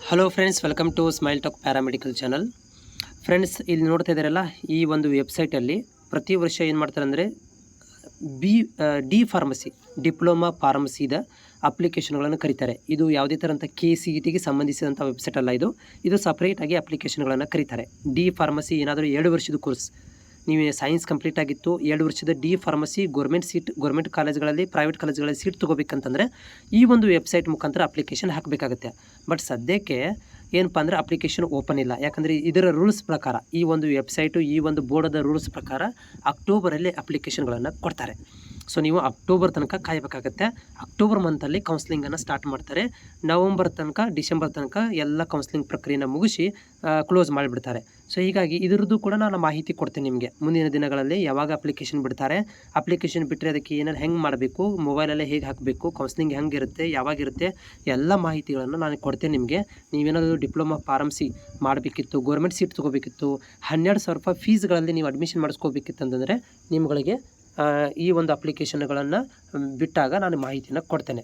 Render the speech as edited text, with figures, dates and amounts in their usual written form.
Hello friends, welcome to Smile Talk paramedical channel. Friends, ಇಲ್ಲಿ ನೋಡ್ತಾ ಇದ್ದಾರಲ್ಲ, ಈ ಒಂದು ವೆಬ್ಸೈಟಲ್ಲಿ ಪ್ರತಿ ವರ್ಷ ಏನು ಮಾಡ್ತಾರೆ ಅಂದರೆ ಡಿ ಫಾರ್ಮಸಿ ಡಿಪ್ಲೊಮಾ ಫಾರ್ಮಸಿದ ಅಪ್ಲಿಕೇಶನ್ಗಳನ್ನು ಕರೀತಾರೆ. ಇದು ಯಾವುದೇ ಥರಂಥ KCETಗೆ ಸಂಬಂಧಿಸಿದಂಥ ವೆಬ್ಸೈಟ್ ಅಲ್ಲ. ಇದು ಸಪ್ರೇಟಾಗಿ ಅಪ್ಲಿಕೇಶನ್ಗಳನ್ನು ಕರೀತಾರೆ. ಡಿ ಫಾರ್ಮಸಿ ಏನಾದರೂ 2 ವರ್ಷದ ಕೋರ್ಸ್, ನೀವು ಸೈನ್ಸ್ ಕಂಪ್ಲೀಟ್ ಆಗಿತ್ತು, 2 ವರ್ಷದ ಡಿ ಫಾರ್ಮಸಿ ಗೌರ್ಮೆಂಟ್ ಕಾಲೇಜ್ಗಳಲ್ಲಿ, ಪ್ರೈವೇಟ್ ಕಾಲೇಜ್ಗಳಲ್ಲಿ ಸೀಟ್ ತೊಗೋಬೇಕಂತಂದರೆ ಈ ಒಂದು ವೆಬ್ಸೈಟ್ ಮುಖಾಂತರ ಅಪ್ಲಿಕೇಶನ್ ಹಾಕಬೇಕಾಗುತ್ತೆ. ಬಟ್ ಸದ್ಯಕ್ಕೆ ಏನಪ್ಪ ಅಂದರೆ ಅಪ್ಲಿಕೇಶನ್ ಓಪನ್ ಇಲ್ಲ. ಯಾಕಂದರೆ ಇದರ ರೂಲ್ಸ್ ಪ್ರಕಾರ, ಈ ಒಂದು ವೆಬ್ಸೈಟು, ಈ ಒಂದು ಬೋರ್ಡದ ರೂಲ್ಸ್ ಪ್ರಕಾರ ಅಕ್ಟೋಬರಲ್ಲಿ ಅಪ್ಲಿಕೇಶನ್ಗಳನ್ನು ಕೊಡ್ತಾರೆ. ಸೊ ನೀವು ಅಕ್ಟೋಬರ್ ತನಕ ಕಾಯಬೇಕಾಗತ್ತೆ. ಅಕ್ಟೋಬರ್ ಮಂತಲ್ಲಿ ಕೌನ್ಸ್ಲಿಂಗನ್ನು ಸ್ಟಾರ್ಟ್ ಮಾಡ್ತಾರೆ. ನವಂಬರ್ ತನಕ, ಡಿಸೆಂಬರ್ ತನಕ ಎಲ್ಲ ಕೌನ್ಸ್ಲಿಂಗ್ ಪ್ರಕ್ರಿಯೆನ ಮುಗಿಸಿ ಕ್ಲೋಸ್ ಮಾಡಿಬಿಡ್ತಾರೆ. ಸೊ ಹೀಗಾಗಿ ಇದರದ್ದು ಕೂಡ ನಾನು ಮಾಹಿತಿ ಕೊಡ್ತೀನಿ ನಿಮಗೆ. ಮುಂದಿನ ದಿನಗಳಲ್ಲಿ ಯಾವಾಗ ಅಪ್ಲಿಕೇಶನ್ ಬಿಡ್ತಾರೆ, ಅಪ್ಲಿಕೇಶನ್ ಬಿಟ್ಟರೆ ಅದಕ್ಕೆ ಏನಾರು ಹೆಂಗೆ ಮಾಡಬೇಕು, ಮೊಬೈಲಲ್ಲೇ ಹೇಗೆ ಹಾಕಬೇಕು, ಕೌನ್ಸ್ಲಿಂಗ್ ಹೆಂಗಿರುತ್ತೆ, ಯಾವಾಗಿರುತ್ತೆ, ಎಲ್ಲ ಮಾಹಿತಿಗಳನ್ನು ನಾನು ಕೊಡ್ತೇನೆ ನಿಮಗೆ. ನೀವೇನಾದರೂ ಡಿಪ್ಲೊಮಾ ಫಾರ್ಮಸಿ ಮಾಡಬೇಕಿತ್ತು, ಗೌರ್ಮೆಂಟ್ ಸೀಟ್ ತೊಗೋಬೇಕಿತ್ತು, 12,000 ರೂಪಾಯಿ ಫೀಸ್ಗಳಲ್ಲಿ ನೀವು ಅಡ್ಮಿಷನ್ ಮಾಡಿಸ್ಕೋಬೇಕಿತ್ತು ಅಂತಂದರೆ ನಿಮ್ಗಳಿಗೆ ಈ ಒಂದು ಅಪ್ಲಿಕೇಶನ್ಗಳನ್ನು ಬಿಟ್ಟಾಗ ನಾನು ಮಾಹಿತಿಯನ್ನು ಕೊಡ್ತೇನೆ.